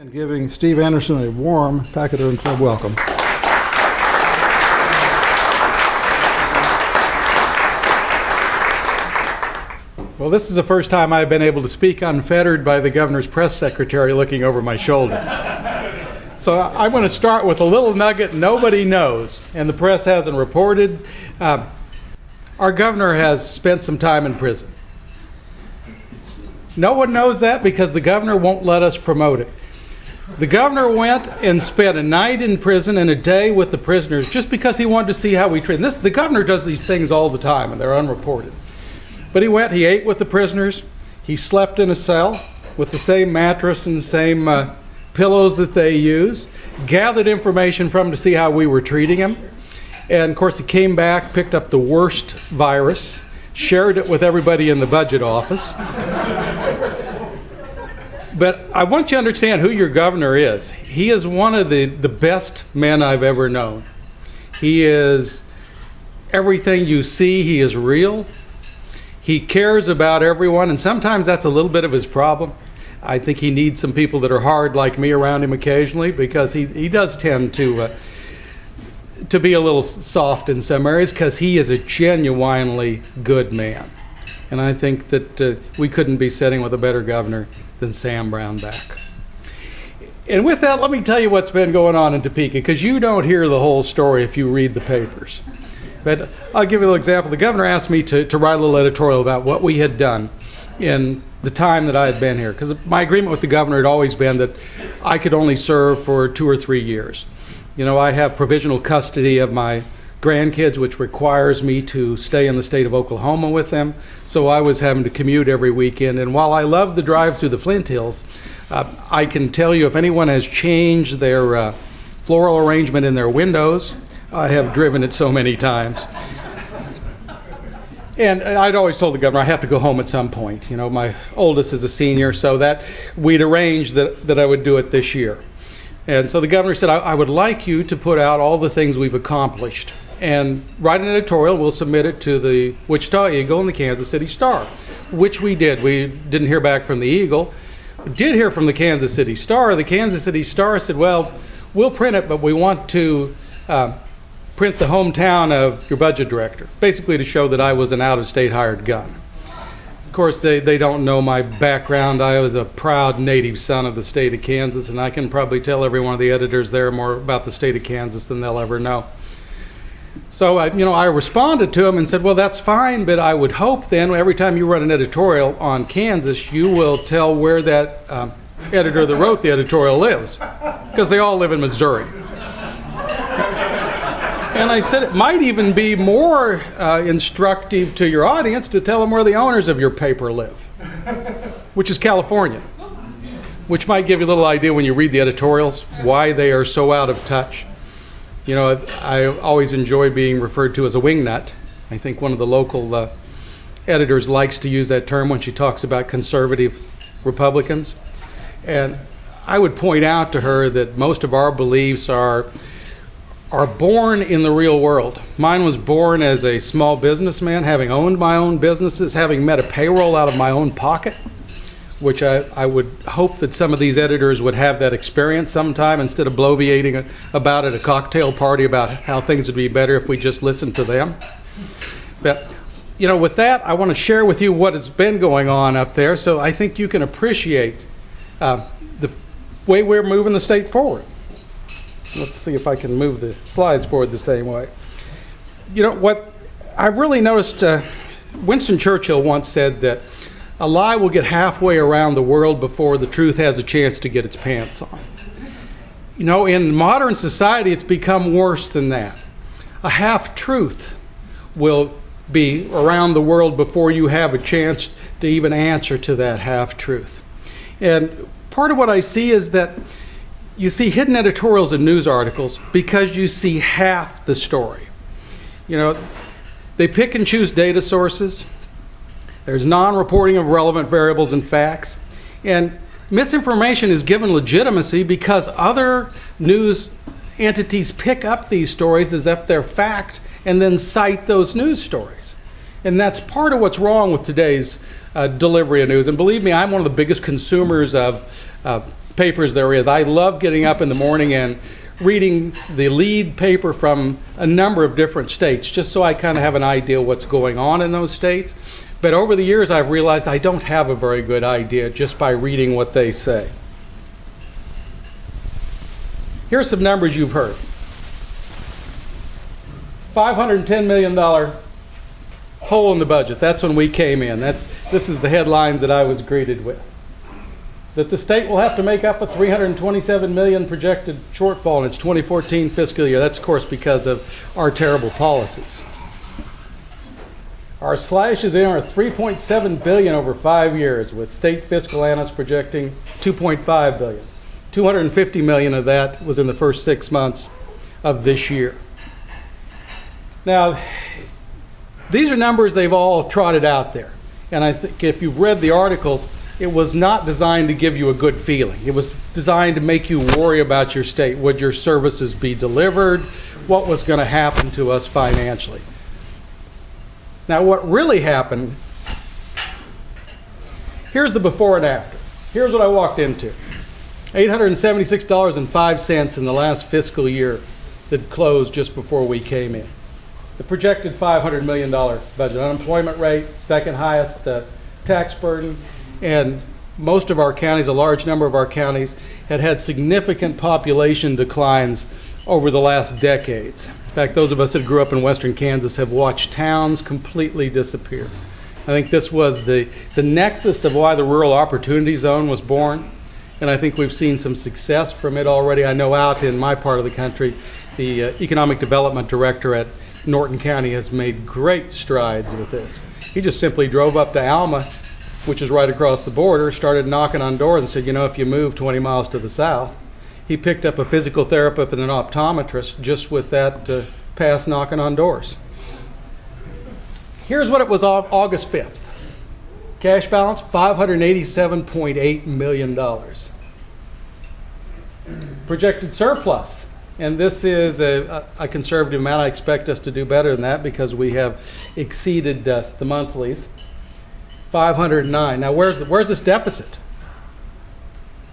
And giving Steve Anderson a warm Pachyderm Club welcome. Well, this is the first time I've been able to speak unfettered by the governor's press secretary looking over my shoulder. So I'm going to start with a little nugget nobody knows, and the press hasn't reported. Our governor has spent some time in prison. No one knows that because the governor won't let us promote it. The governor went and spent a night in prison and a day with the prisoners just because he wanted to see how we treat them. The governor does these things all the time, and they're unreported. But he went, he ate with the prisoners, he slept in a cell with the same mattress and the same pillows that they use, gathered information from him to see how we were treating him. And of course he came back, picked up the worst virus, shared it with everybody in the budget office. But I want you to understand who your governor is. He is one of the best men I've ever known. He is everything you see. He is real. He cares about everyone, and sometimes that's a little bit of his problem. I think he needs some people that are hard like me around him occasionally, because he does tend to be a little soft in some areas, because he is a genuinely good man. And I think that we couldn't be sitting with a better governor than Sam Brownback. And with that, let me tell you what's been going on in Topeka, because you don't hear the whole story if you read the papers. But I'll give you a little example. The governor asked me to write a little editorial about what we had done in the time that I had been here, because my agreement with the governor had always been that I could only serve for 2 or 3 years. You know, I have provisional custody of my grandkids, which requires me to stay in the state of Oklahoma with them. So I was having to commute every weekend. And while I love the drive through the Flint Hills, I can tell you if anyone has changed their floral arrangement in their windows, I have driven it so many times. And I'd always told the governor I have to go home at some point. You know, my oldest is a senior, so that we'd arranged that I would do it this year. And so the governor said, I would like you to put out all the things we've accomplished and write an editorial. We'll submit it to the Wichita Eagle and the Kansas City Star, which we did. We didn't hear back from the Eagle. We did hear from the Kansas City Star. The Kansas City Star said, well, we'll print it, but we want to print the hometown of your budget director, basically to show that I was an out-of-state hired gun. Of course, they don't know my background. I was a proud native son of the state of Kansas, and I can probably tell every one of the editors there more about the state of Kansas than they'll ever know. So, I responded to him and said, well, that's fine, but I would hope then every time you run an editorial on Kansas, you will tell where that editor that wrote the editorial lives, because they all live in Missouri. And I said it might even be more instructive to your audience to tell them where the owners of your paper live, which is California, which might give you a little idea when you read the editorials why they are so out of touch. You know, I always enjoy being referred to as a wingnut. I think one of the local editors likes to use that term when she talks about conservative Republicans. And I would point out to her that most of our beliefs are born in the real world. Mine was born as a small businessman, having owned my own businesses, having met a payroll out of my own pocket, which I would hope that some of these editors would have that experience sometime instead of bloviating about at a cocktail party about how things would be better if we just listened to them. But, with that, I want to share with you what has been going on up there, so I think you can appreciate the way we're moving the state forward. Let's see if I can move the slides forward the same way. What I've really noticed, Winston Churchill once said that a lie will get halfway around the world before the truth has a chance to get its pants on. In modern society, it's become worse than that. A half-truth will be around the world before you have a chance to even answer to that half-truth. And part of what I see is that you see hidden editorials in news articles because you see half the story. They pick and choose data sources. There's non-reporting of relevant variables and facts. And misinformation is given legitimacy because other news entities pick up these stories as if they're fact and then cite those news stories. And that's part of what's wrong with today's delivery of news. And believe me, I'm one of the biggest consumers of papers there is. I love getting up in the morning and reading the lead paper from a number of different states, just so I kind of have an idea what's going on in those states. But over the years, I've realized I don't have a very good idea just by reading what they say. Here's some numbers you've heard. $510 million hole in the budget. That's when we came in. This is the headlines that I was greeted with. That the state will have to make up a $327 million projected shortfall in its 2014 fiscal year. That's, of course, because of our terrible policies. Our slashes in are $3.7 billion over 5 years, with state fiscal analysts projecting $2.5 billion. $250 million of that was in the first 6 months of this year. Now, these are numbers they've all trotted out there. And I think if you've read the articles, it was not designed to give you a good feeling. It was designed to make you worry about your state. Would your services be delivered? What was going to happen to us financially? Now, what really happened, here's the before and after. Here's what I walked into. $876.05 in the last fiscal year that closed just before we came in. The projected $500 million budget. Unemployment rate, second highest tax burden, and most of our counties, a large number of our counties, had significant population declines over the last decades. In fact, those of us that grew up in western Kansas have watched towns completely disappear. I think this was the nexus of why the Rural Opportunity Zone was born, and I think we've seen some success from it already. I know out in my part of the country, the Economic Development Director at Norton County has made great strides with this. He just simply drove up to Alma, which is right across the border, started knocking on doors and said, you know, if you move 20 miles to the south. He picked up a physical therapist and an optometrist just with that pass knocking on doors. Here's what it was on August 5th. Cash balance, $587.8 million. Projected surplus, and this is a conservative amount. I expect us to do better than that because we have exceeded the monthlies. 509. Now, where's this deficit?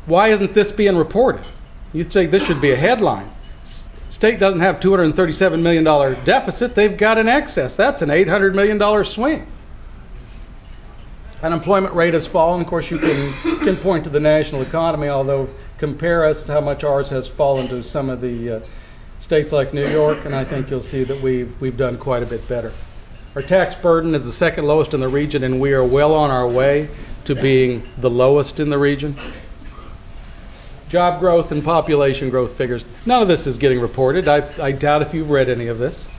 Why isn't this being reported? You'd say this should be a headline. State doesn't have $237 million deficit. They've got an excess. That's an $800 million swing. Unemployment rate has fallen. Of course, you can point to the national economy, although compare us to how much ours has fallen to some of the states like New York, and I think you'll see that we've done quite a bit better. Our tax burden is the second lowest in the region, and we are well on our way to being the lowest in the region. Job growth and population growth figures. None of this is getting reported. I doubt if you've read any of this.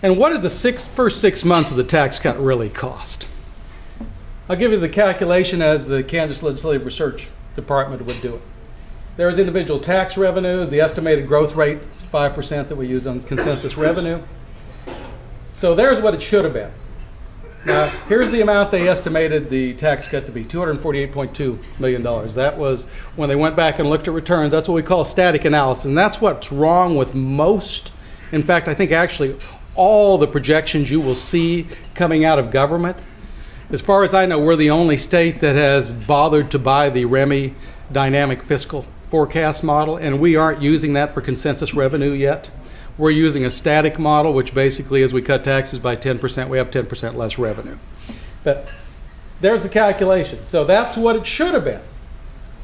And what did the first 6 months of the tax cut really cost? I'll give you the calculation as the Kansas Legislative Research Department would do it. There's individual tax revenues, the estimated growth rate, 5% that we used on consensus revenue. So there's what it should have been. Now, here's the amount they estimated the tax cut to be, $248.2 million. That was when they went back and looked at returns. That's what we call static analysis, and that's what's wrong with most. In fact, I think actually all the projections you will see coming out of government. As far as I know, we're the only state that has bothered to buy the REMI dynamic fiscal forecast model, and we aren't using that for consensus revenue yet. We're using a static model, which basically as we cut taxes by 10%, we have 10% less revenue. But there's the calculation. So that's what it should have been.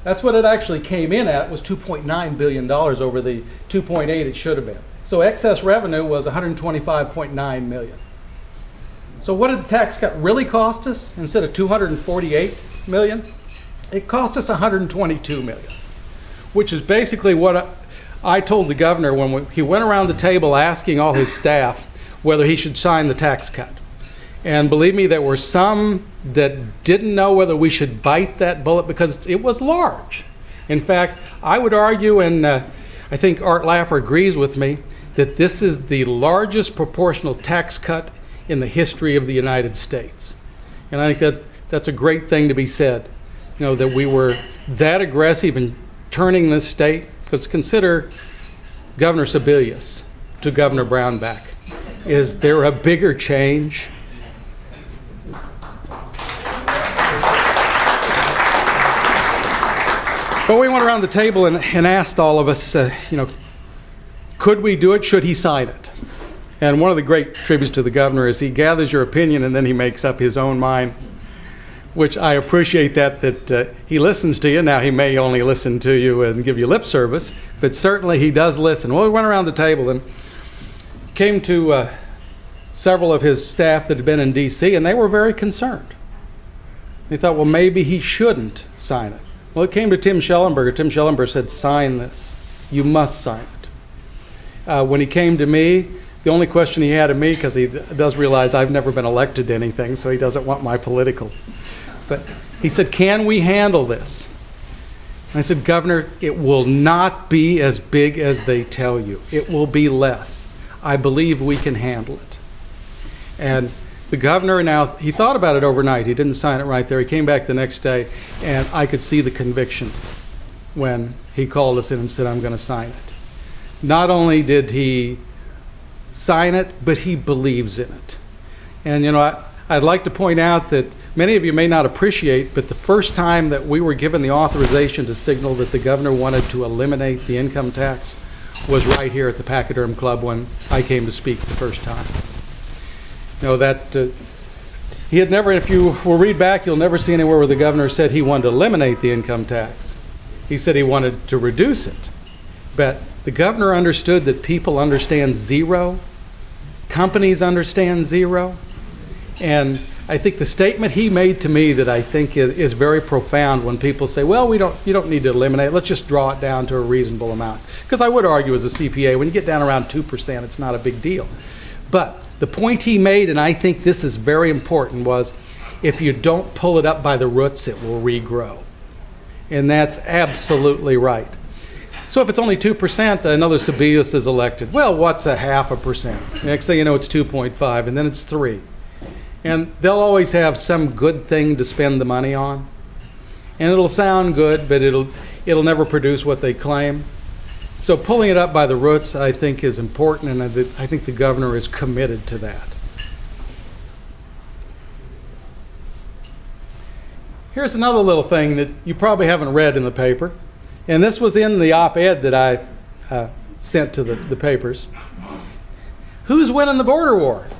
That's what it actually came in at, was $2.9 billion over the $2.8 it should have been. So excess revenue was $125.9 million. So what did the tax cut really cost us? Instead of $248 million, it cost us $122 million, which is basically what I told the governor when he went around the table asking all his staff whether he should sign the tax cut. And believe me, there were some that didn't know whether we should bite that bullet because it was large. In fact, I would argue, and I think Art Laffer agrees with me, that this is the largest proportional tax cut in the history of the United States. And I think that's a great thing to be said, you know, that we were that aggressive in turning this state. Because consider Governor Sebelius to Governor Brownback. Is there a bigger change? But we went around the table and asked all of us, could we do it? Should he sign it? And one of the great tributes to the governor is he gathers your opinion and then he makes up his own mind, which I appreciate that he listens to you. Now, he may only listen to you and give you lip service, but certainly he does listen. Well, we went around the table and came to several of his staff that had been in D.C., and they were very concerned. They thought, well, maybe he shouldn't sign it. Well, it came to Tim Schellenberger. Tim Schellenberger said, sign this. You must sign it. When he came to me, the only question he had of me, because he does realize I've never been elected to anything, so he doesn't want my political. But he said, can we handle this? And I said, Governor, it will not be as big as they tell you. It will be less. I believe we can handle it. And the governor now, he thought about it overnight. He didn't sign it right there. He came back the next day, and I could see the conviction when he called us in and said, I'm going to sign it. Not only did he sign it, but he believes in it. And I'd like to point out that many of you may not appreciate, but the first time that we were given the authorization to signal that the governor wanted to eliminate the income tax was right here at the Pachyderm Club when I came to speak the first time. He had never, if you will read back, you'll never see anywhere where the governor said he wanted to eliminate the income tax. He said he wanted to reduce it. But the governor understood that people understand zero, companies understand zero, and I think the statement he made to me that I think is very profound when people say, well, you don't need to eliminate it, let's just draw it down to a reasonable amount. Because I would argue as a CPA, when you get down around 2%, it's not a big deal. But the point he made, and I think this is very important, was if you don't pull it up by the roots, it will regrow. And that's absolutely right. So if it's only 2%, another Sebelius is elected. Well, what's a 0.5%? Next thing you know, it's 2.5, and then it's 3. And they'll always have some good thing to spend the money on. And it'll sound good, but it'll never produce what they claim. So pulling it up by the roots, I think, is important, and I think the governor is committed to that. Here's another little thing that you probably haven't read in the paper, and this was in the op-ed that I sent to the papers. Who's winning the border wars?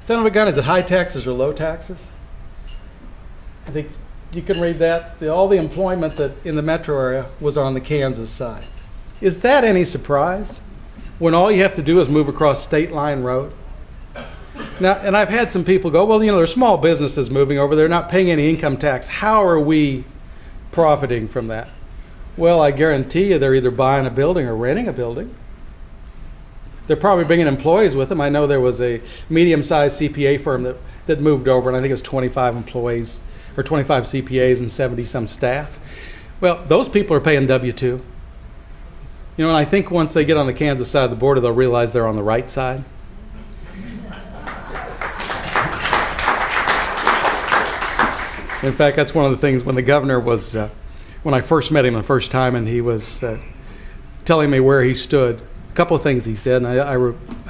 Son of a gun, is it high taxes or low taxes? I think you can read that. All the employment that in the metro area was on the Kansas side. Is that any surprise when all you have to do is move across State Line Road? Now, and I've had some people go, well, there's small businesses moving over. They're not paying any income tax. How are we profiting from that? Well, I guarantee you they're either buying a building or renting a building. They're probably bringing employees with them. I know there was a medium-sized CPA firm that moved over, and I think it was 25 employees, or 25 CPAs and 70-some staff. Well, those people are paying W-2. And I think once they get on the Kansas side of the border, they'll realize they're on the right side. In fact, that's one of the things when the governor was, when I first met him the first time, and he was telling me where he stood. A couple of things he said, and I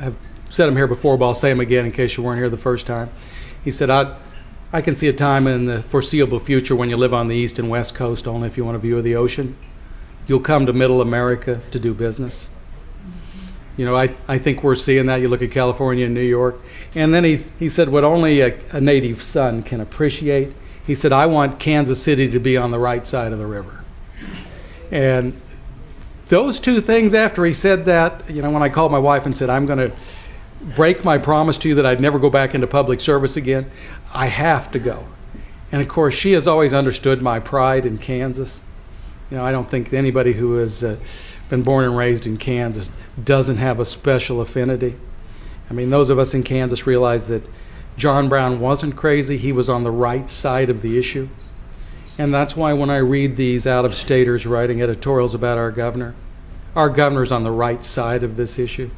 have said them here before, but I'll say them again in case you weren't here the first time. He said, I can see a time in the foreseeable future when you live on the east and west coast only if you want a view of the ocean. You'll come to middle America to do business. I think we're seeing that. You look at California and New York. And then he said what only a native son can appreciate. He said, I want Kansas City to be on the right side of the river. And those two things after he said that, when I called my wife and said, I'm going to break my promise to you that I'd never go back into public service again, I have to go. And of course, she has always understood my pride in Kansas. I don't think anybody who has been born and raised in Kansas doesn't have a special affinity. Those of us in Kansas realize that John Brown wasn't crazy. He was on the right side of the issue. And that's why when I read these out-of-staters writing editorials about our governor's on the right side of this issue.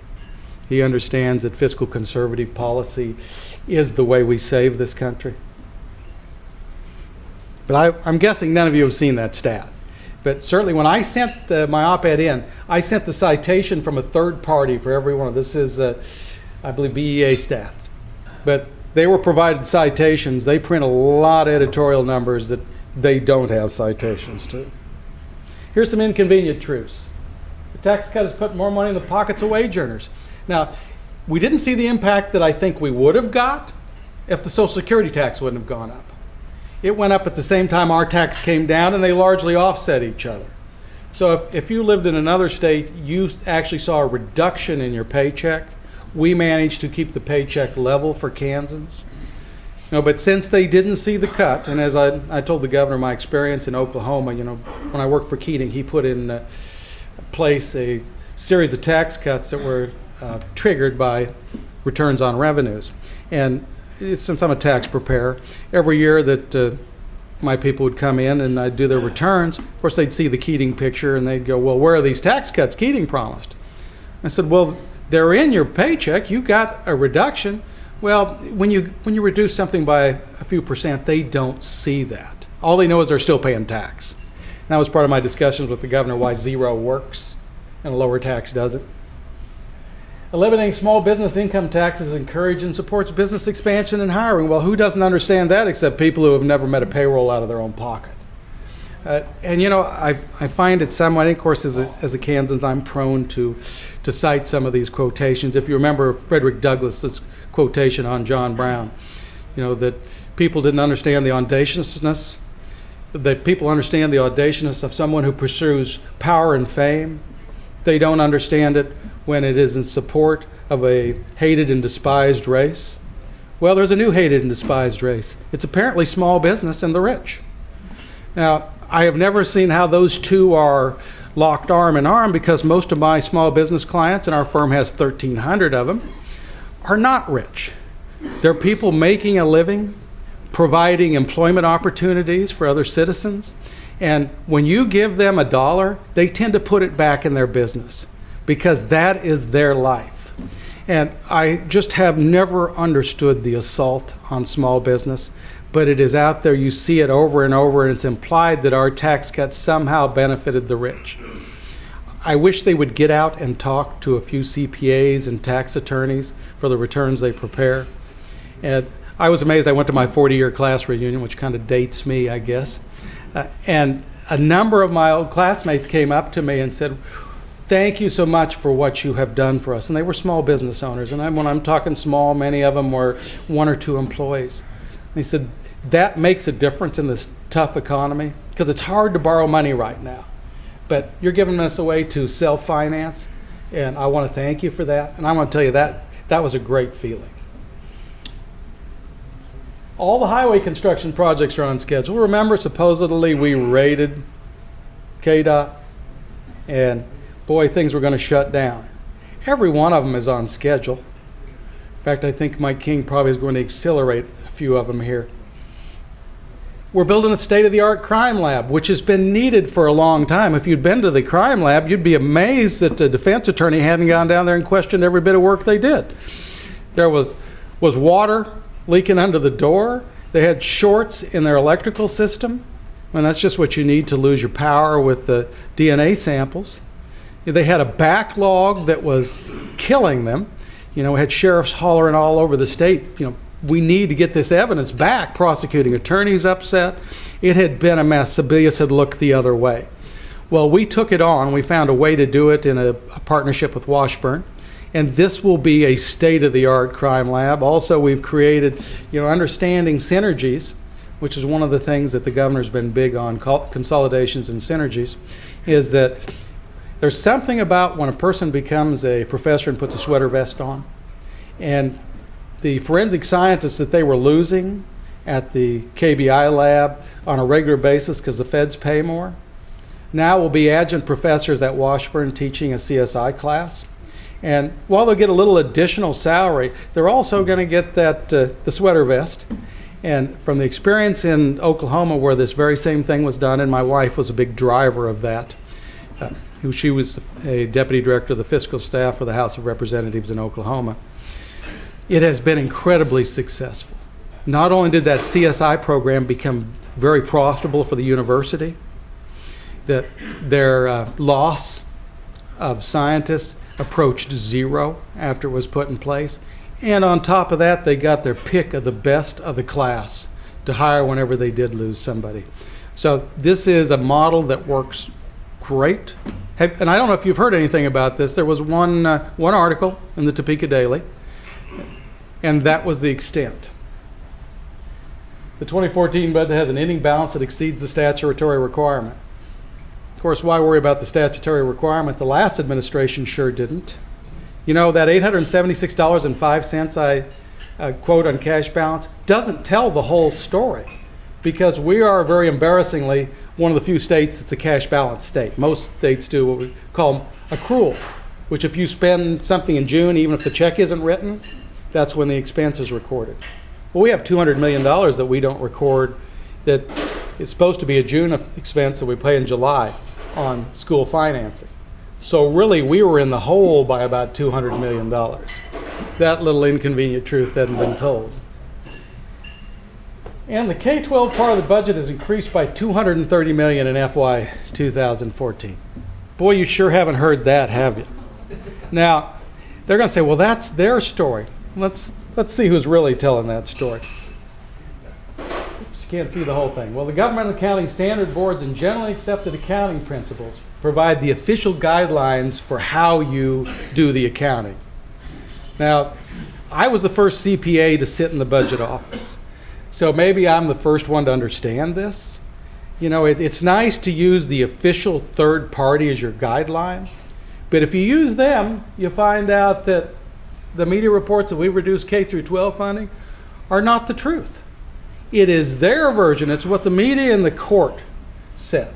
He understands that fiscal conservative policy is the way we save this country. But I'm guessing none of you have seen that stat. But certainly when I sent my op-ed in, I sent the citation from a third party for every one of this is, I believe, BEA staff. But they were provided citations. They print a lot of editorial numbers that they don't have citations to. Here's some inconvenient truths. The tax cut has put more money in the pockets of wage earners. Now, we didn't see the impact that I think we would have got if the Social Security tax wouldn't have gone up. It went up at the same time our tax came down, and they largely offset each other. So if you lived in another state, you actually saw a reduction in your paycheck. We managed to keep the paycheck level for Kansans. But since they didn't see the cut, and as I told the governor my experience in Oklahoma, when I worked for Keating, he put in place a series of tax cuts that were triggered by returns on revenues. And since I'm a tax preparer, every year that my people would come in and I'd do their returns, of course they'd see the Keating picture and they'd go, well, where are these tax cuts Keating promised? I said, well, they're in your paycheck. You got a reduction. Well, when you reduce something by a few percent, they don't see that. All they know is they're still paying tax. And that was part of my discussions with the governor why zero works and a lower tax doesn't. Eliminating small business income taxes encourages and supports business expansion and hiring. Well, who doesn't understand that except people who have never met a payroll out of their own pocket? I find it somewhat, of course, as a Kansan, I'm prone to cite some of these quotations. If you remember Frederick Douglass's quotation on John Brown, that people didn't understand the audaciousness, that people understand the audaciousness of someone who pursues power and fame. They don't understand it when it is in support of a hated and despised race. Well, there's a new hated and despised race. It's apparently small business and the rich. Now, I have never seen how those two are locked arm in arm, because most of my small business clients, and our firm has 1,300 of them, are not rich. They're people making a living, providing employment opportunities for other citizens. And when you give them $1, they tend to put it back in their business because that is their life. And I just have never understood the assault on small business, but it is out there. You see it over and over, and it's implied that our tax cuts somehow benefited the rich. I wish they would get out and talk to a few CPAs and tax attorneys for the returns they prepare. And I was amazed. I went to my 40-year class reunion, which kind of dates me, I guess. And a number of my old classmates came up to me and said, thank you so much for what you have done for us. And they were small business owners. And when I'm talking small, many of them were 1 or 2 employees. They said, that makes a difference in this tough economy, because it's hard to borrow money right now. But you're giving us a way to self-finance, and I want to thank you for that. And I want to tell you that was a great feeling. All the highway construction projects are on schedule. Remember, supposedly we raided KDOT, and boy, things were going to shut down. Every one of them is on schedule. In fact, I think Mike King probably is going to accelerate a few of them here. We're building a state-of-the-art crime lab, which has been needed for a long time. If you'd been to the crime lab, you'd be amazed that the defense attorney hadn't gone down there and questioned every bit of work they did. There was water leaking under the door. They had shorts in their electrical system. And that's just what you need to lose your power with the DNA samples. They had a backlog that was killing them. We had sheriffs hollering all over the state, we need to get this evidence back. Prosecuting attorneys upset. It had been a mess. Sebelius had looked the other way. Well, we took it on. We found a way to do it in a partnership with Washburn. And this will be a state-of-the-art crime lab. Also, we've created, understanding synergies, which is one of the things that the governor's been big on, consolidations and synergies, is that there's something about when a person becomes a professor and puts a sweater vest on, and the forensic scientists that they were losing at the KBI lab on a regular basis because the feds pay more, now will be adjunct professors at Washburn teaching a CSI class. And while they'll get a little additional salary, they're also going to get that the sweater vest. And from the experience in Oklahoma where this very same thing was done, and my wife was a big driver of that, she was a deputy director of the fiscal staff for the House of Representatives in Oklahoma. It has been incredibly successful. Not only did that CSI program become very profitable for the university, that their loss of scientists approached zero after it was put in place. And on top of that, they got their pick of the best of the class to hire whenever they did lose somebody. So this is a model that works great. And I don't know if you've heard anything about this. There was one article in the Topeka Daily, and that was the extent. The 2014 budget has an ending balance that exceeds the statutory requirement. Of course, why worry about the statutory requirement? The last administration sure didn't. You know, that $876.05 I quote on cash balance doesn't tell the whole story, because we are very embarrassingly one of the few states that's a cash balance state. Most states do what we call accrual, which if you spend something in June, even if the check isn't written, that's when the expense is recorded. Well, we have $200 million that we don't record that is supposed to be a June expense that we pay in July on school financing. So really, we were in the hole by about $200 million. That little inconvenient truth hadn't been told. And the K-12 part of the budget has increased by $230 million in FY 2014. Boy, you sure haven't heard that, have you? Now, they're going to say, well, that's their story. Let's see who's really telling that story. Oops, you can't see the whole thing. Well, the Government Accounting Standard Boards and generally accepted accounting principles provide the official guidelines for how you do the accounting. Now, I was the first CPA to sit in the budget office, so maybe I'm the first one to understand this. You know, it's nice to use the official third party as your guideline, but if you use them, you find out that the media reports that we reduce K through 12 funding are not the truth. It is their version. It's what the media and the court said.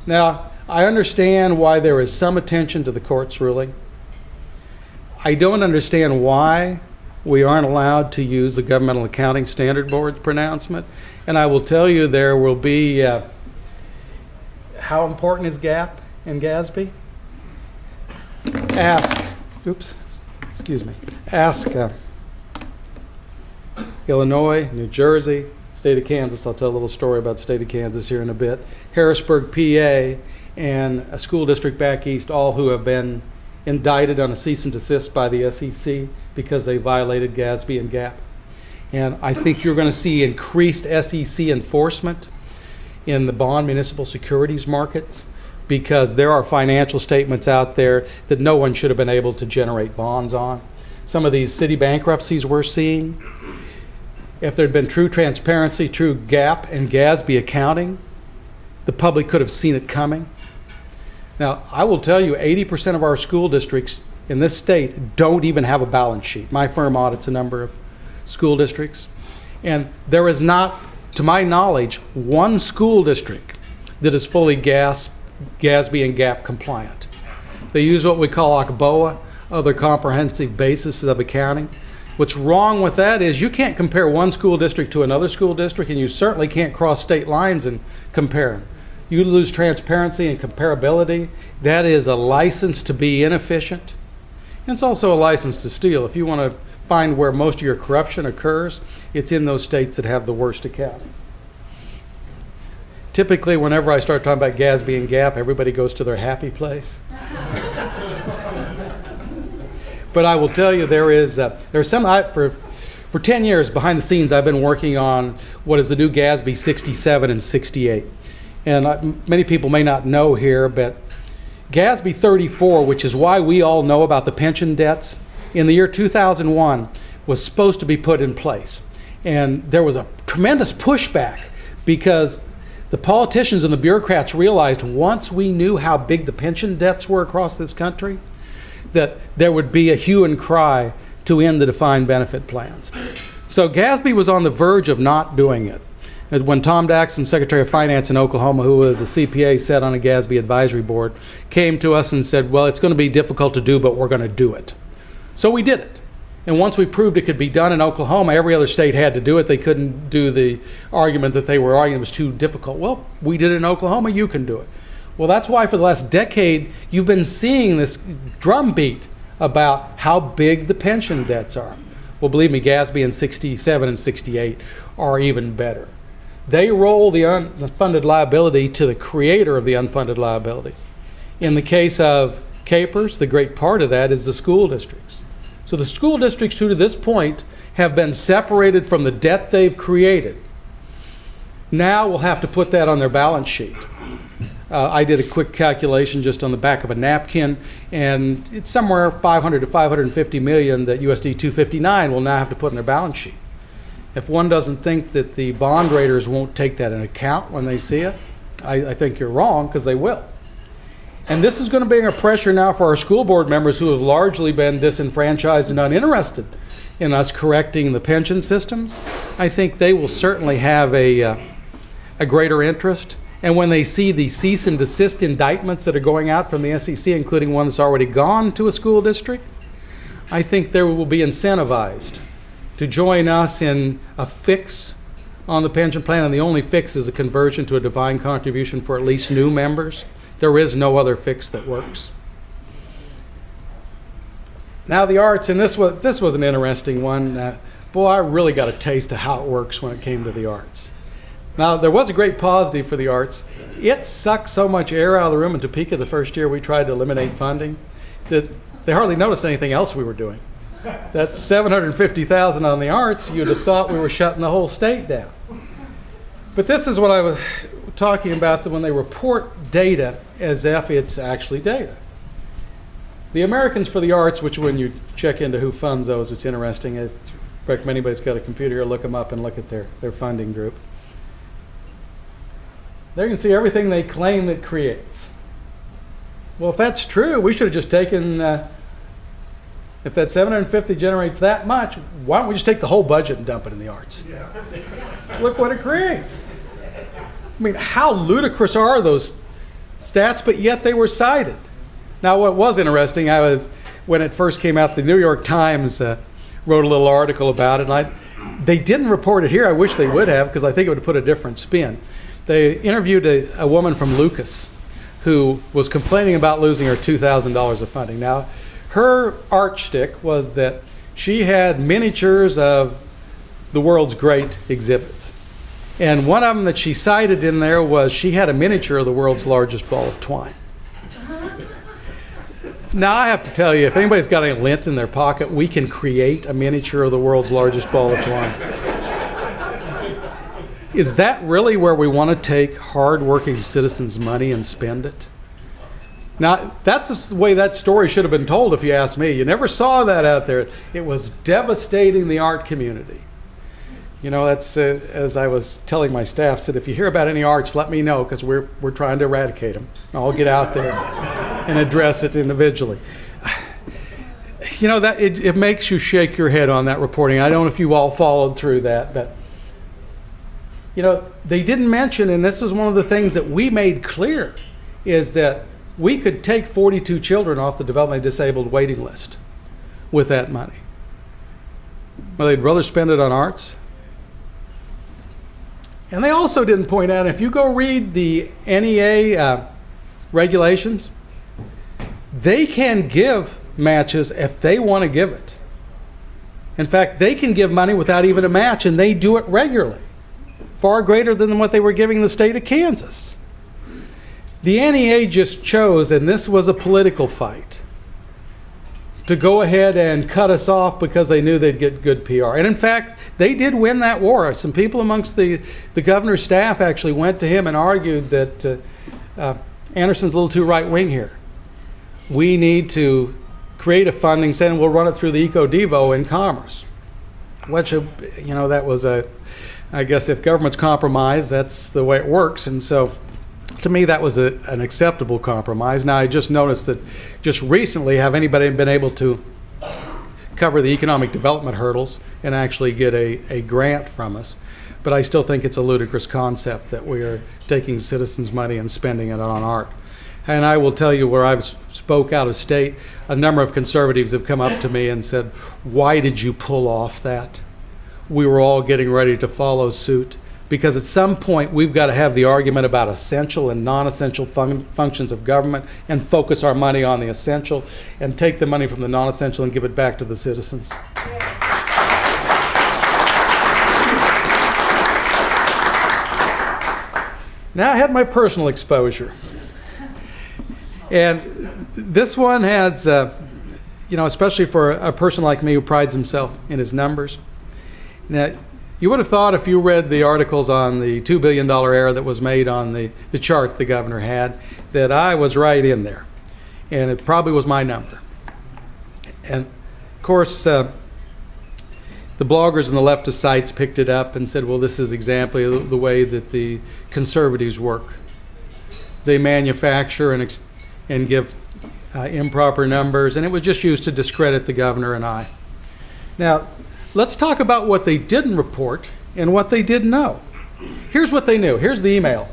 Now, I understand why there is some attention to the court's ruling. I don't understand why we aren't allowed to use the Governmental Accounting Standard Board's pronouncement. And I will tell you, there will be, how important is GAAP and GASB? Ask Illinois, New Jersey, state of Kansas. I'll tell a little story about the state of Kansas here in a bit. Harrisburg, PA, and a school district back east, all who have been indicted on a cease and desist by the SEC because they violated GASB and GAAP. And I think you're going to see increased SEC enforcement in the bond municipal securities markets, because there are financial statements out there that no one should have been able to generate bonds on. Some of these city bankruptcies we're seeing, if there had been true transparency, true GAAP and GASB accounting, the public could have seen it coming. Now, I will tell you, 80% of our school districts in this state don't even have a balance sheet. My firm audits a number of school districts, and there is not, to my knowledge, one school district that is fully GASB and GAAP compliant. They use what we call OCBOA, other comprehensive basis of accounting. What's wrong with that is you can't compare one school district to another school district, and you certainly can't cross state lines and compare them. You lose transparency and comparability. That is a license to be inefficient. And it's also a license to steal. If you want to find where most of your corruption occurs, it's in those states that have the worst accounting. Typically, whenever I start talking about GASB and GAAP, everybody goes to their happy place. But I will tell you, there's some, for 10 years behind the scenes, I've been working on what is the new GASB 67 and 68. And many people may not know here, but GASB 34, which is why we all know about the pension debts, in the year 2001 was supposed to be put in place. And there was a tremendous pushback because the politicians and the bureaucrats realized once we knew how big the pension debts were across this country, that there would be a hue and cry to end the defined benefit plans. So GASB was on the verge of not doing it. And when Tom Daxon, Secretary of Finance in Oklahoma, who was a CPA, sat on a GASB advisory board, came to us and said, well, it's going to be difficult to do, but we're going to do it. So we did it. And once we proved it could be done in Oklahoma, every other state had to do it. They couldn't do the argument that they were arguing it was too difficult. Well, we did it in Oklahoma, you can do it. Well, that's why for the last decade, you've been seeing this drumbeat about how big the pension debts are. Well, believe me, GASB in 67 and 68 are even better. They roll the unfunded liability to the creator of the unfunded liability. In the case of CAPERS, the great part of that is the school districts. So the school districts who to this point have been separated from the debt they've created now will have to put that on their balance sheet. I did a quick calculation just on the back of a napkin, and it's somewhere 500 to 550 million that USD 259 will now have to put in their balance sheet. If one doesn't think that the bond raters won't take that into account when they see it, I think you're wrong, because they will. And this is going to bring a pressure now for our school board members who have largely been disenfranchised and uninterested in us correcting the pension systems. I think they will certainly have a greater interest. And when they see the cease and desist indictments that are going out from the SEC, including one that's already gone to a school district, I think they will be incentivized to join us in a fix on the pension plan. And the only fix is a conversion to a defined contribution for at least new members. There is no other fix that works. Now the arts, and this was an interesting one. Boy, I really got a taste of how it works when it came to the arts. Now, there was a great positive for the arts. It sucked so much air out of the room in Topeka the first year we tried to eliminate funding that they hardly noticed anything else we were doing. That $750,000 on the arts, you'd have thought we were shutting the whole state down. But this is what I was talking about, that when they report data as if it's actually data. The Americans for the Arts, which when you check into who funds those, it's interesting. I recommend anybody's got a computer here, look them up and look at their funding group. There you can see everything they claim it creates. Well, if that's true, we should have just taken, if that 750 generates that much, why don't we just take the whole budget and dump it in the arts? Yeah. Look what it creates. I mean, how ludicrous are those stats, but yet they were cited. Now, what was interesting, when it first came out, the New York Times wrote a little article about it, and they didn't report it here. I wish they would have, because I think it would have put a different spin. They interviewed a woman from Lucas who was complaining about losing her $2,000 of funding. Now, her art shtick was that she had miniatures of the world's great exhibits. And one of them that she cited in there was she had a miniature of the world's largest ball of twine. Now, I have to tell you, if anybody's got any lint in their pocket, we can create a miniature of the world's largest ball of twine. Is that really where we want to take hard-working citizens' money and spend it? Now, that's the way that story should have been told, if you ask me. You never saw that out there. It was devastating the art community. You know, that's, as I was telling my staff, said, if you hear about any arts, let me know, because we're trying to eradicate them. I'll get out there and address it individually. You know, that it makes you shake your head on that reporting. I don't know if you all followed through that, but you know, they didn't mention, and this is one of the things that we made clear, is that we could take 42 children off the developmentally disabled waiting list with that money. Well, they'd rather spend it on arts. And they also didn't point out, if you go read the NEA regulations, they can give matches if they want to give it. In fact, they can give money without even a match, and they do it regularly. Far greater than what they were giving the state of Kansas. The NEA just chose, and this was a political fight, to go ahead and cut us off because they knew they'd get good PR. And in fact, they did win that war. Some people amongst the governor's staff actually went to him and argued that Anderson's a little too right-wing here. We need to create a funding center, and we'll run it through the Eco-Devo in Commerce. Which, you know, that was I guess if government's compromised, that's the way it works. And so to me, that was an acceptable compromise. Now, I just noticed that just recently, have anybody been able to cover the economic development hurdles and actually get a grant from us? But I still think it's a ludicrous concept that we are taking citizens' money and spending it on art. And I will tell you, where I've spoke out of state, a number of conservatives have come up to me and said, why did you pull off that? We were all getting ready to follow suit, because at some point we've got to have the argument about essential and non-essential functions of government and focus our money on the essential and take the money from the non-essential and give it back to the citizens. Now, I had my personal exposure. And this one has, you know, especially for a person like me who prides himself in his numbers. Now, You would have thought if you read the articles on the $2 billion error that was made on the chart the governor had, that I was right in there. And it probably was my number. And of course, the bloggers and the leftist sites picked it up and said, well, this is exactly the way that the conservatives work. They manufacture and give improper numbers, and it was just used to discredit the governor and I. Now, let's talk about what they didn't report and what they did know. Here's what they knew. Here's the email.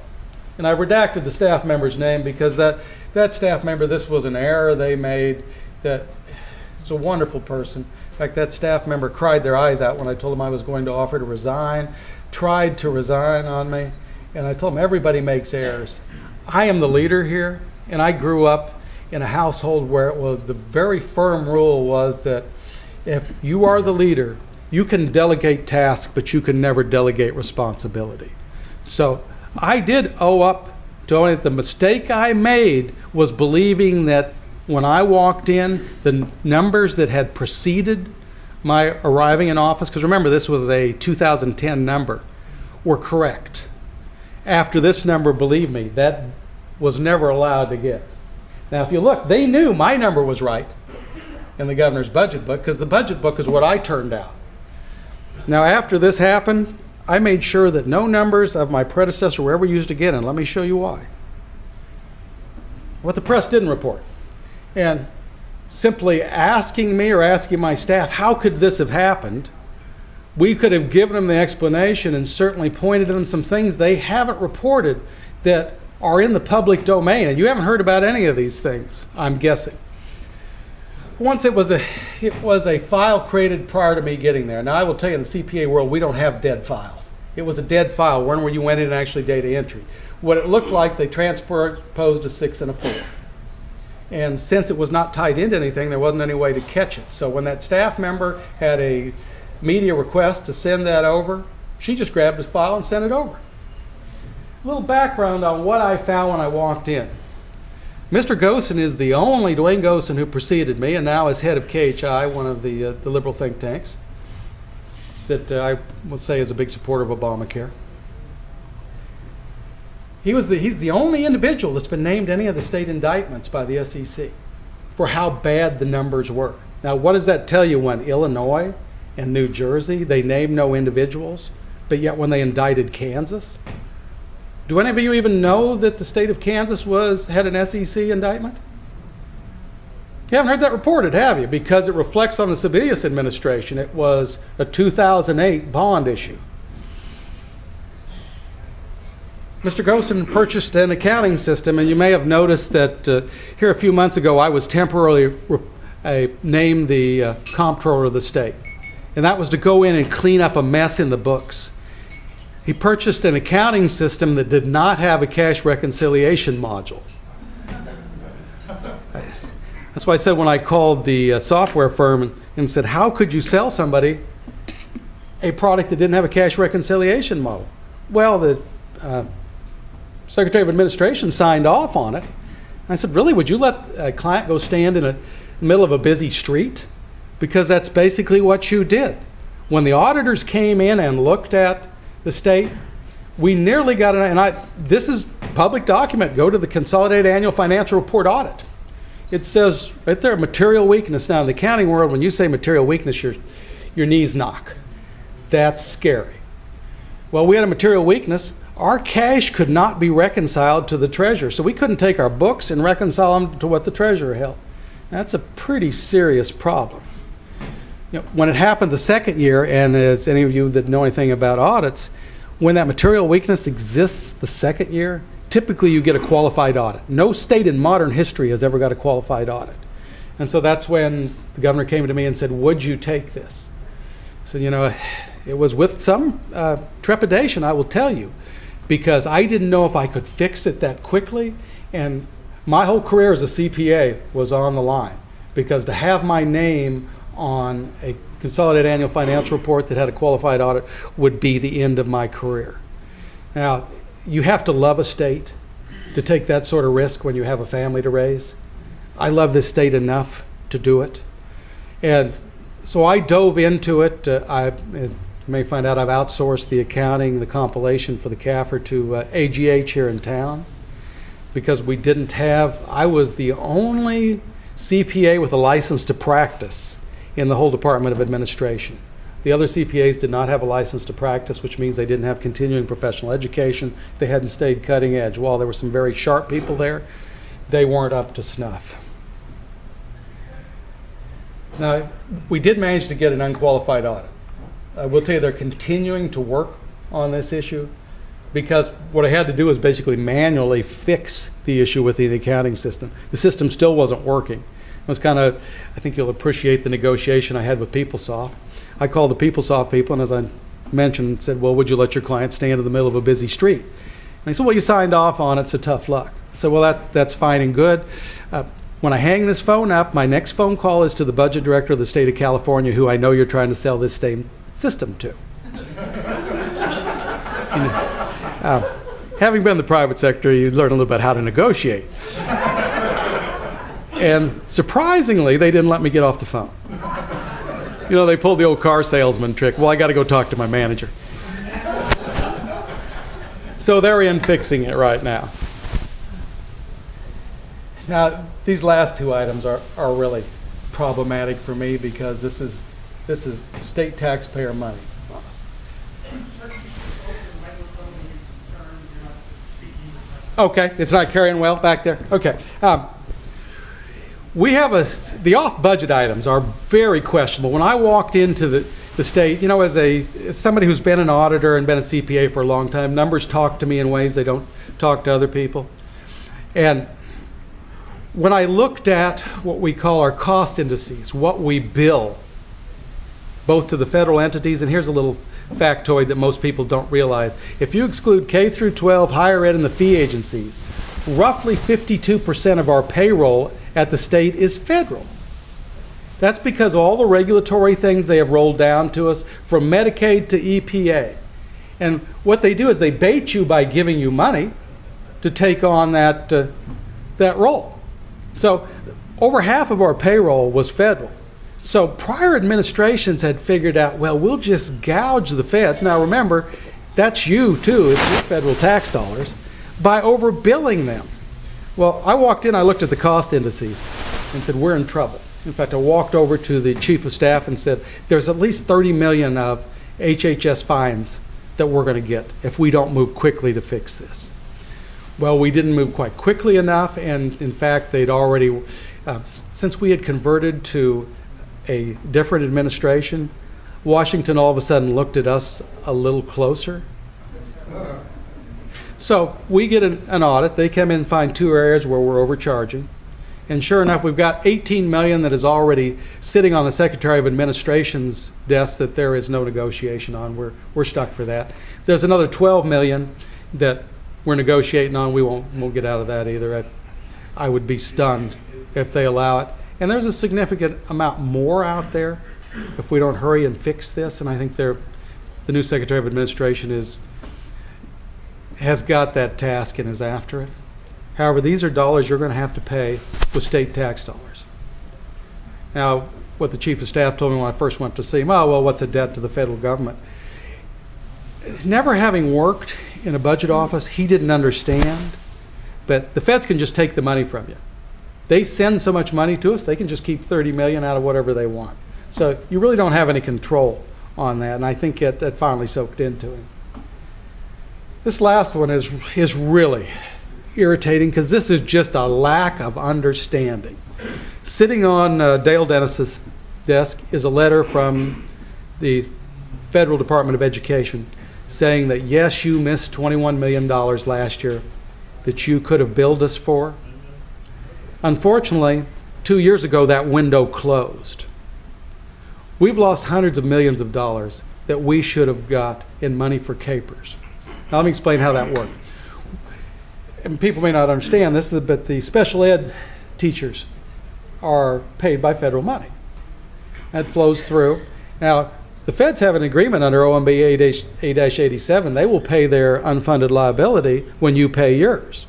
And I've redacted the staff member's name because that staff member, this was an error they made. That it's a wonderful person. In fact, that staff member cried their eyes out when I told him I was going to offer to resign, tried to resign on me, and I told him everybody makes errors. I am the leader here, and I grew up in a household where it was the very firm rule was that if you are the leader, you can delegate tasks, but you can never delegate responsibility. So I did owe up to it. The mistake I made was believing that when I walked in, the numbers that had preceded my arriving in office, because remember this was a 2010 number, were correct. After this number, believe me, that was never allowed to get. Now if you look, they knew my number was right in the governor's budget book, because the budget book is what I turned out. Now after this happened, I made sure that no numbers of my predecessor were ever used again, and let me show you why. What the press didn't report. And simply asking me or asking my staff, how could this have happened? We could have given them the explanation and certainly pointed them some things they haven't reported that are in the public domain. And you haven't heard about any of these things, I'm guessing. Once it was a file created prior to me getting there. Now I will tell you, in the CPA world, we don't have dead files. It was a dead file, one where you went in and actually data entry. What it looked like, they transposed a 6 and a 4. And since it was not tied into anything, there wasn't any way to catch it. So when that staff member had a media request to send that over, she just grabbed the file and sent it over. A little background on what I found when I walked in. Mr. Gosen is the only, Dwayne Gosen, who preceded me and now is head of KHI, one of the liberal think tanks, that I would say is a big supporter of Obamacare. He's the only individual that's been named any of the state indictments by the SEC for how bad the numbers were. Now, what does that tell you when Illinois and New Jersey, they named no individuals, but yet when they indicted Kansas? Do any of you even know that the state of Kansas had an SEC indictment? You haven't heard that reported, have you? Because it reflects on the Sebelius administration. It was a 2008 bond issue. Mr. Gosen purchased an accounting system, and you may have noticed that here a few months ago I was temporarily named the comptroller of the state. And that was to go in and clean up a mess in the books. He purchased an accounting system that did not have a cash reconciliation module. That's why I said when I called the software firm and said, how could you sell somebody a product that didn't have a cash reconciliation model? Well, the Secretary of Administration signed off on it. I said, really, would you let a client go stand in the middle of a busy street? Because that's basically what you did. When the auditors came in and looked at the state, we nearly got this is public document. Go to the Consolidated Annual Financial Report audit. It says right there, material weakness. Now in the accounting world, when you say material weakness, your knees knock. That's scary. Well, we had a material weakness. Our cash could not be reconciled to the treasurer, so we couldn't take our books and reconcile them to what the treasurer held. That's a pretty serious problem. You know, when it happened the second year, and as any of you that know anything about audits, when that material weakness exists the second year, typically you get a qualified audit. No state in modern history has ever got a qualified audit. And so that's when the governor came to me and said, would you take this? I said, you know, it was with some trepidation, I will tell you, because I didn't know if I could fix it that quickly, and my whole career as a CPA was on the line, because to have my name on a Consolidated Annual Financial Report that had a qualified audit would be the end of my career. Now, you have to love a state to take that sort of risk when you have a family to raise. I love this state enough to do it. And so I dove into it. You may find out I've outsourced the accounting, the compilation for the CAFR to AGH here in town because we didn't have, I was the only CPA with a license to practice in the whole Department of Administration. The other CPAs did not have a license to practice, which means they didn't have continuing professional education. They hadn't stayed cutting edge. While there were some very sharp people there, they weren't up to snuff. Now, we did manage to get an unqualified audit. I will tell you they're continuing to work on this issue because what I had to do was basically manually fix the issue with the accounting system. The system still wasn't working. It was kind of, I think you'll appreciate the negotiation I had with PeopleSoft. I called the PeopleSoft people, and as I mentioned, said, well, would you let your client stand in the middle of a busy street? And they said, well, you signed off on it, so tough luck. I said, well, that's fine and good. When I hang this phone up, my next phone call is to the budget director of the state of California, who I know you're trying to sell this same system to. Having been in the private sector, you learn a little bit how to negotiate. And surprisingly, they didn't let me get off the phone. You know, they pulled the old car salesman trick. Well, I got to go talk to my manager. So they're in fixing it right now. Now, these last two items are really problematic for me because this is state taxpayer money. Okay, it's not carrying well back there? Okay. We have the off-budget items are very questionable. When I walked into the state, you know, as somebody who's been an auditor and been a CPA for a long time, numbers talk to me in ways they don't talk to other people. And when I looked at what we call our cost indices, what we bill, both to the federal entities, and here's a little factoid that most people don't realize. If you exclude K through 12, higher ed, and the fee agencies, roughly 52% of our payroll at the state is federal. That's because all the regulatory things they have rolled down to us, from Medicaid to EPA. And what they do is they bait you by giving you money to take on that role. So over half of our payroll was federal. So prior administrations had figured out, well, we'll just gouge the feds. Now remember, that's you too, it's your federal tax dollars, by overbilling them. Well, I walked in, I looked at the cost indices and said, we're in trouble. In fact, I walked over to the chief of staff and said, there's at least 30 million of HHS fines that we're going to get if we don't move quickly to fix this. Well, we didn't move quite quickly enough, and in fact, they'd already, since we had converted to a different administration, Washington all of a sudden looked at us a little closer. So we get an audit. They come in and find two areas where we're overcharging. And sure enough, we've got $18 million that is already sitting on the Secretary of Administration's desk that there is no negotiation on. We're stuck for that. There's another $12 million that we're negotiating on. We won't get out of that either. I would be stunned if they allow it. And there's a significant amount more out there if we don't hurry and fix this. And I think the new Secretary of Administration has got that task and is after it. However, these are dollars you're going to have to pay with state tax dollars. Now, what the Chief of Staff told me when I first went to see him, oh, well, what's a debt to the federal government? Never having worked in a budget office, he didn't understand, but the feds can just take the money from you. They send so much money to us, they can just keep 30 million out of whatever they want. So you really don't have any control on that, and I think it finally soaked into him. This last one is really irritating because this is just a lack of understanding. Sitting on Dale Dennis's desk is a letter from the Federal Department of Education saying that, yes, you missed $21 million last year that you could have billed us for. Unfortunately, 2 years ago, that window closed. We've lost hundreds of millions of dollars that we should have got in money for capers. Now, let me explain how that worked. And people may not understand this, but the special ed teachers are paid by federal money. That flows through. Now, the feds have an agreement under OMB A-87. They will pay their unfunded liability when you pay yours.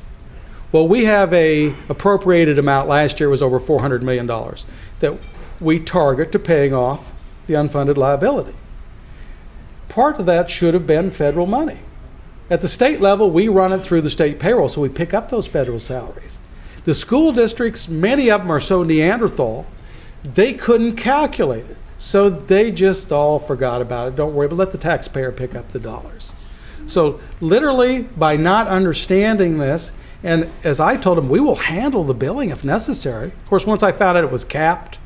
Well, we have a appropriated amount last year was over $400 million that we target to paying off the unfunded liability. part of that should have been federal money. At the state level, we run it through the state payroll, so we pick up those federal salaries. The school districts, many of them are so Neanderthal, they couldn't calculate it. So they just all forgot about it. Don't worry, but let the taxpayer pick up the dollars. So literally, by not understanding this, and as I told them, we will handle the billing if necessary. Of course, once I found out it was capped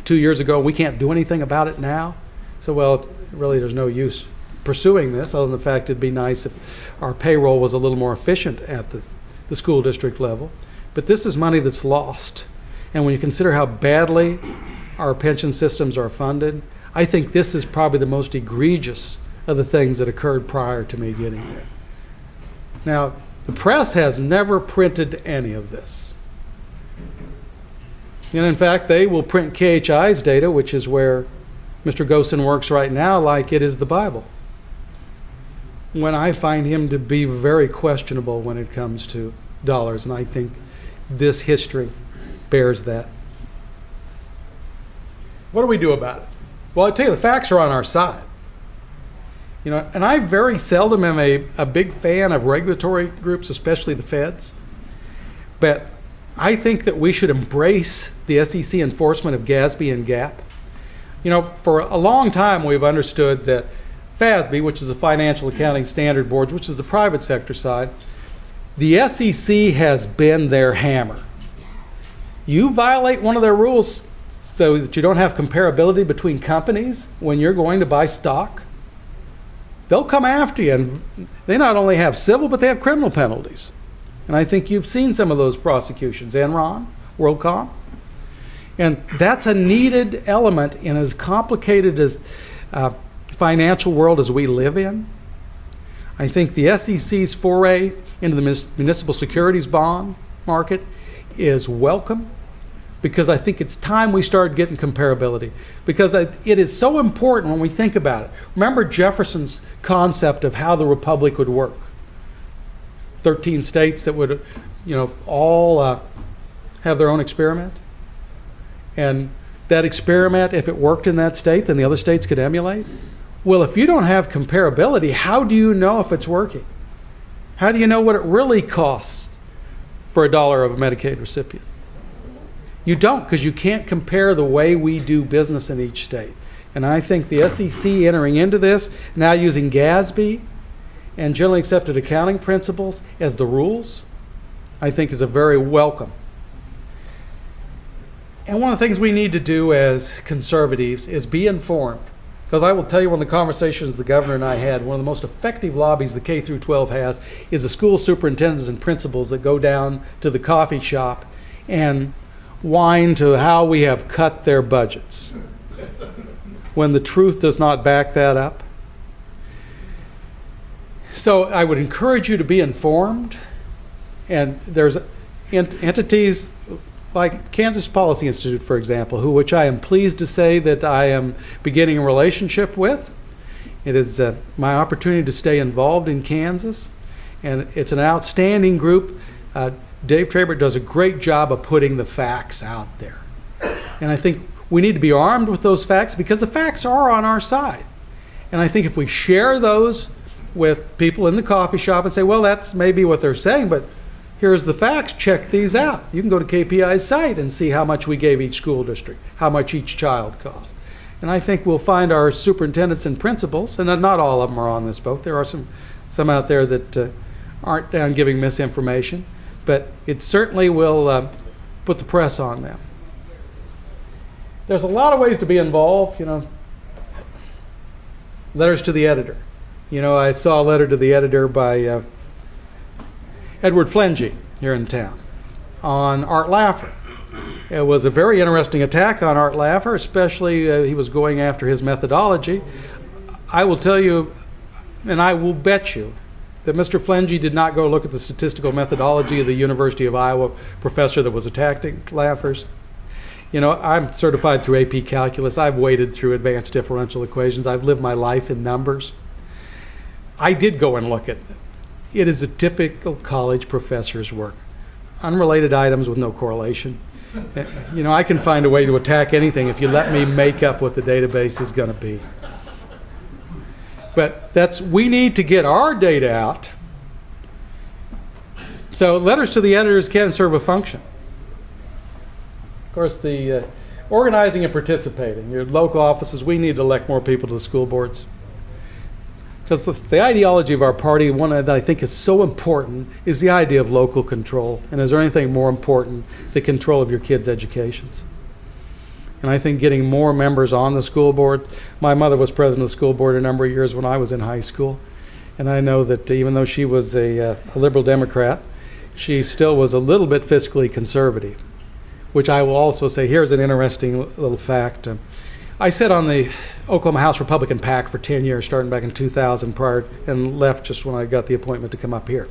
2 years ago, we can't do anything about it now. So, well, really there's no use pursuing this, other than the fact it'd be nice if our payroll was a little more efficient at the school district level. But this is money that's lost. And when you consider how badly our pension systems are funded, I think this is probably the most egregious of the things that occurred prior to me getting there. Now, the press has never printed any of this. And in fact, they will print KHI's data, which is where Mr. Gosen works right now, like it is the Bible, when I find him to be very questionable when it comes to dollars. And I think this history bears that. What do we do about it? Well, I tell you, the facts are on our side. You know, and I very seldom am a big fan of regulatory groups, especially the feds. But I think that we should embrace the SEC enforcement of GASB and GAAP. You know, for a long time we've understood that FASB, which is the Financial Accounting Standard Board, which is the private sector side, the SEC has been their hammer. You violate one of their rules so that you don't have comparability between companies when you're going to buy stock, they'll come after you. And they not only have civil, but they have criminal penalties. And I think you've seen some of those prosecutions. Enron, WorldCom. And that's a needed element in as complicated as financial world as we live in. I think the SEC's foray into the municipal securities bond market is welcome, because I think it's time we started getting comparability, because it is so important when we think about it. Remember Jefferson's concept of how the republic would work. 13 states that would, you know, all have their own experiment. And that experiment, if it worked in that state, then the other states could emulate. Well, if you don't have comparability, how do you know if it's working? How do you know what it really costs for $1 of a Medicaid recipient? You don't, because you can't compare the way we do business in each state. And I think the SEC entering into this, now using GASB and generally accepted accounting principles as the rules, I think is a very welcome. And one of the things we need to do as conservatives is be informed. Because I will tell you, one of the conversations the governor and I had, one of the most effective lobbies the K through 12 has is the school superintendents and principals that go down to the coffee shop and whine to how we have cut their budgets, when the truth does not back that up. So I would encourage you to be informed. And there's entities like Kansas Policy Institute, for example, which I am pleased to say that I am beginning a relationship with. It is my opportunity to stay involved in Kansas, and it's an outstanding group. Dave Trabert does a great job of putting the facts out there. And I think we need to be armed with those facts, because the facts are on our side. And I think if we share those with people in the coffee shop and say, well, that's maybe what they're saying, but here's the facts, check these out. You can go to KPI's site and see how much we gave each school district, how much each child cost. And I think we'll find our superintendents and principals, and not all of them are on this boat. There are some out there that aren't down giving misinformation, but it certainly will put the press on them. There's a lot of ways to be involved, you know. Letters to the editor. You know, I saw a letter to the editor by Edward Flengy here in town on Art Laffer. It was a very interesting attack on Art Laffer, especially he was going after his methodology. I will tell you, and I will bet you, that Mr. Flengy did not go look at the statistical methodology of the University of Iowa professor that was attacking Laffer's. You know, I'm certified through AP Calculus. I've waded through advanced differential equations. I've lived my life in numbers. I did go and look at it. It is a typical college professor's work. Unrelated items with no correlation. You know, I can find a way to attack anything if you let me make up what the database is going to be. But we need to get our data out. So letters to the editors can serve a function. Of course, the organizing and participating. Your local offices, we need to elect more people to the school boards. Because the ideology of our party, one that I think is so important, is the idea of local control. And is there anything more important than control of your kids' educations? And I think getting more members on the school board. My mother was president of the school board a number of years when I was in high school. And I know that even though she was a liberal Democrat, she still was a little bit fiscally conservative, which I will also say, here's an interesting little fact. I sat on the Oklahoma House Republican PAC for 10 years, starting back in 2000 and left just when I got the appointment to come up here.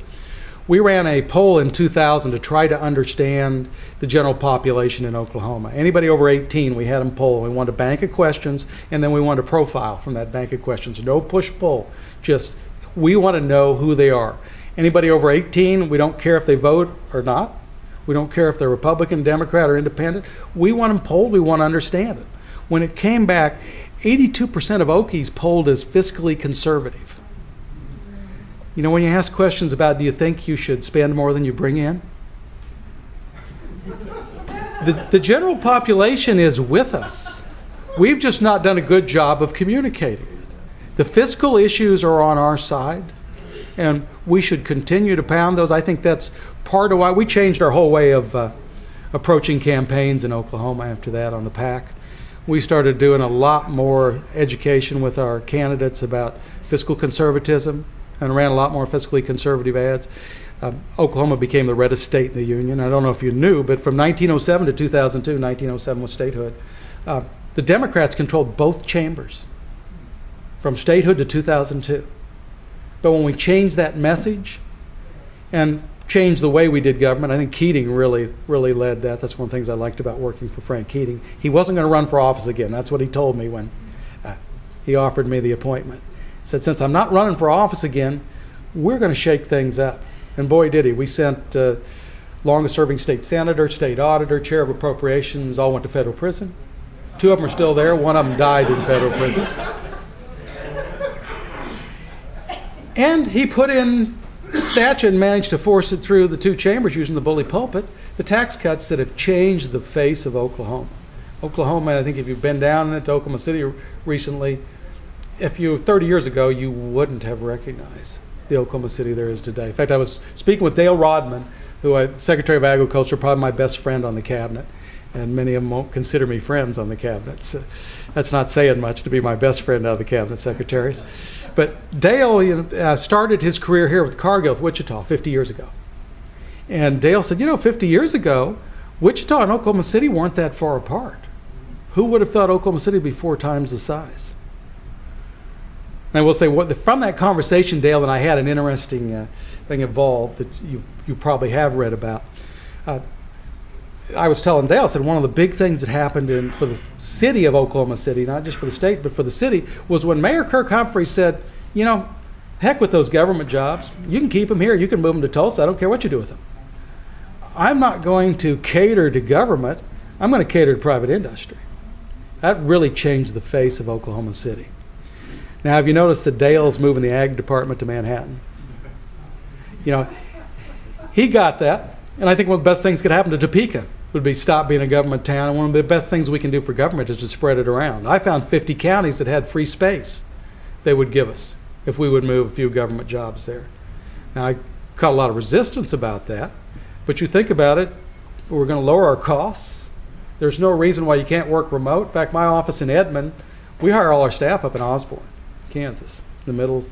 We ran a poll in 2000 to try to understand the general population in Oklahoma. Anybody over 18, we had them poll. We wanted a bank of questions, and then we wanted a profile from that bank of questions. No push-pull, just we want to know who they are. Anybody over 18, we don't care if they vote or not. We don't care if they're Republican, Democrat, or Independent. We want them polled. We want to understand it. When it came back, 82% of Okies polled as fiscally conservative. You know, when you ask questions about, do you think you should spend more than you bring in? The general population is with us. We've just not done a good job of communicating it. The fiscal issues are on our side, and we should continue to pound those. I think that's part of why we changed our whole way of approaching campaigns in Oklahoma after that on the PAC. We started doing a lot more education with our candidates about fiscal conservatism and ran a lot more fiscally conservative ads. Oklahoma became the reddest state in the union. I don't know if you knew, but from 1907 to 2002, 1907 was statehood, the Democrats controlled both chambers from statehood to 2002. But when we changed that message and changed the way we did government, I think Keating really led that. That's one of the things I liked about working for Frank Keating. He wasn't going to run for office again. That's what he told me when he offered me the appointment. He said, since I'm not running for office again, we're going to shake things up. And boy, did he. We sent longest-serving state senator, state auditor, chair of appropriations, all went to federal prison. 2 of them are still there. 1 of them died in federal prison. And he put in statute and managed to force it through the 2 chambers using the bully pulpit, the tax cuts that have changed the face of Oklahoma. Oklahoma, I think if you've been down to Oklahoma City recently, if you 30 years ago, you wouldn't have recognized the Oklahoma City there is today. In fact, I was speaking with Dale Rodman, who Secretary of Agriculture, probably my best friend on the cabinet, and many of them won't consider me friends on the cabinet. So that's not saying much to be my best friend out of the cabinet secretaries. But Dale started his career here with Cargill with Wichita 50 years ago. And Dale said, 50 years ago, Wichita and Oklahoma City weren't that far apart. Who would have thought Oklahoma City would be 4 times the size? And I will say, from that conversation, Dale and I had an interesting thing evolved that you probably have read about. I was telling Dale, I said one of the big things that happened for the city of Oklahoma City, not just for the state, but for the city, was when Mayor Kirk Humphrey said, heck with those government jobs. You can keep them here. You can move them to Tulsa. I don't care what you do with them. I'm not going to cater to government. I'm going to cater to private industry. That really changed the face of Oklahoma City. Now, have you noticed that Dale's moving the ag department to Manhattan? He got that, and I think one of the best things could happen to Topeka would be stop being a government town, and one of the best things we can do for government is to spread it around. I found 50 counties that had free space they would give us if we would move a few government jobs there. Now, I caught a lot of resistance about that, but you think about it, we're going to lower our costs. There's no reason why you can't work remote. In fact, my office in Edmond, we hire all our staff up in Osborne, Kansas,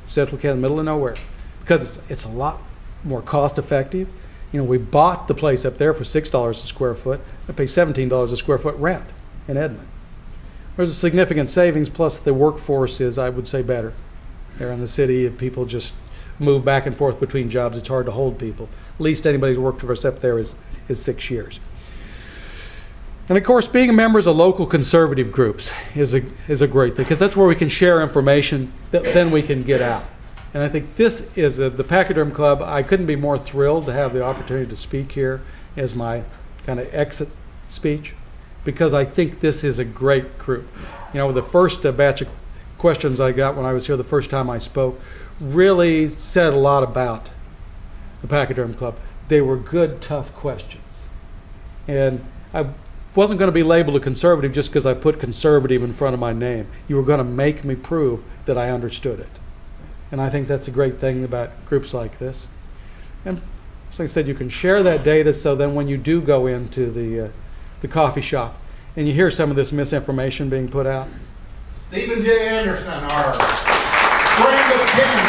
central Kansas, middle of nowhere, because it's a lot more cost effective. We bought the place up there for $6 a square foot. I pay $17 a square foot rent in Edmond. There's a significant savings, plus the workforce is, I would say, better. There in the city, if people just move back and forth between jobs, it's hard to hold people. Least anybody's worked for us up there is 6 years. And of course, being a member of local conservative groups is a great thing, because that's where we can share information that then we can get out. And I think this is the Pachyderm Club. I couldn't be more thrilled to have the opportunity to speak here as my kind of exit speech, because I think this is a great group. The first batch of questions I got when I was here the first time I spoke really said a lot about the Pachyderm Club. They were good, tough questions. And I wasn't going to be labeled a conservative just because I put conservative in front of my name. You were going to make me prove that I understood it. And I think that's a great thing about groups like this. And as I said, you can share that data so then when you do go into the coffee shop and you hear some of this misinformation being put out. Stephen J. Anderson, our friend of Ken,